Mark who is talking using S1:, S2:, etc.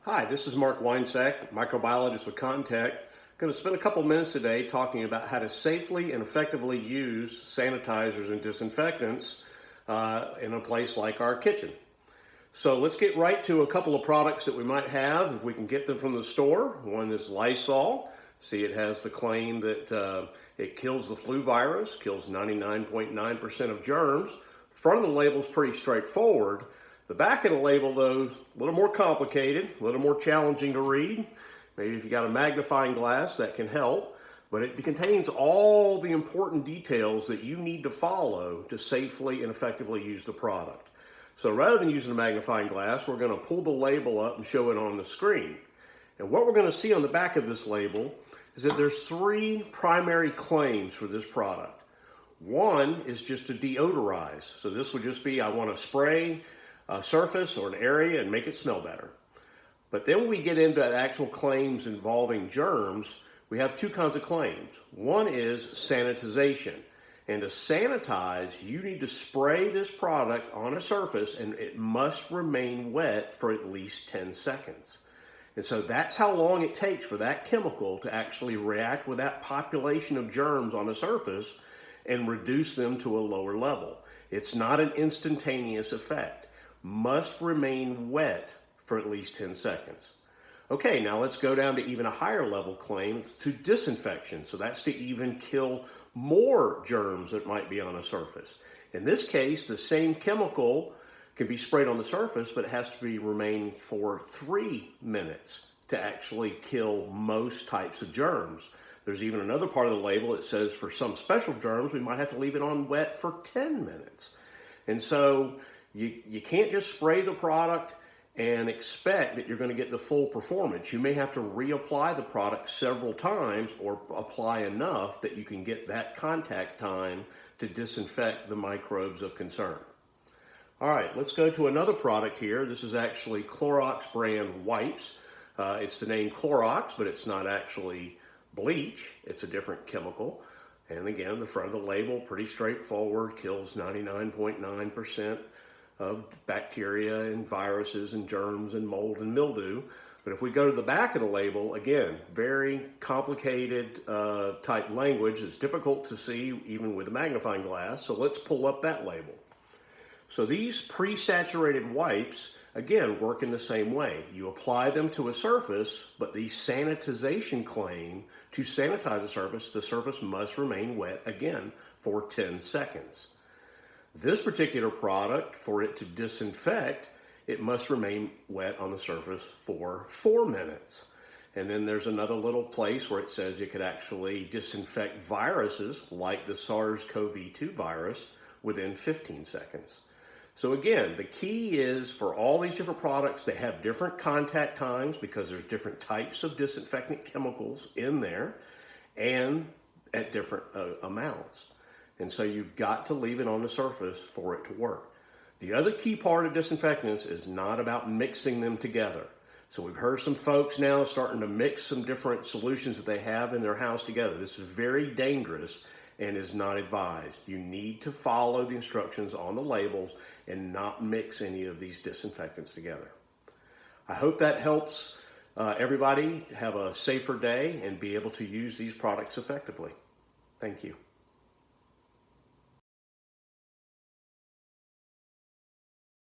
S1: Hi, this is Mark Wiencek, microbiologist with Contec. Going to spend a couple minutes today talking about how to safely and effectively use sanitizers and disinfectants in a place like our kitchen. So let's get right to a couple of products that we might have if we can get them from the store. One is Lysol. See, it has the claim that it kills the flu virus, kills 99.9% of germs. Front of the label is pretty straightforward. The back of the label, though, is a little more complicated, a little more challenging to read. Maybe if you got a magnifying glass, that can help. But it contains all the important details that you need to follow to safely and effectively use the product. So rather than using a magnifying glass, we're going to pull the label up and show it on the screen. And what we're going to see on the back of this label is that there's three primary claims for this product. One is just to deodorize. So this would just be, I want to spray a surface or an area and make it smell better. But then when we get into actual claims involving germs, we have two kinds of claims. One is sanitization. And to sanitize, you need to spray this product on a surface and it must remain wet for at least 10 seconds. And so that's how long it takes for that chemical to actually react with that population of germs on a surface and reduce them to a lower level. It's not an instantaneous effect. Must remain wet for at least 10 seconds. Okay, now let's go down to even a higher level claim to disinfection. So that's to even kill more germs that might be on a surface. In this case, the same chemical can be sprayed on the surface, but it has to remain for 3 minutes to actually kill most types of germs. There's even another part of the label that says for some special germs, we might have to leave it on wet for 10 minutes. And so you can't just spray the product and expect that you're going to get the full performance. You may have to reapply the product several times or apply enough that you can get that contact time to disinfect the microbes of concern. All right, let's go to another product here. This is actually Clorox brand wipes. It's the name Clorox, but it's not actually bleach. It's a different chemical. And again, the front of the label, pretty straightforward, kills 99.9% of bacteria and viruses and germs and mold and mildew. But if we go to the back of the label, again, very complicated type language. It's difficult to see even with a magnifying glass. So let's pull up that label. So these pre-saturated wipes, again, work in the same way. You apply them to a surface, but the sanitization claim, to sanitize the surface must remain wet again for 10 seconds. This particular product, for it to disinfect, it must remain wet on the surface for 4 minutes. And then there's another little place where it says you could actually disinfect viruses like the SARS-CoV-2 virus within 15 seconds. So again, the key is for all these different products, they have different contact times because there's different types of disinfectant chemicals in there and at different amounts. And so you've got to leave it on the surface for it to work. The other key part of disinfectants is not about mixing them together. So we've heard some folks now starting to mix some different solutions that they have in their house together. This is very dangerous and is not advised. You need to follow the instructions on the labels and not mix any of these disinfectants together. I hope that helps everybody have a safer day and be able to use these products effectively. Thank you.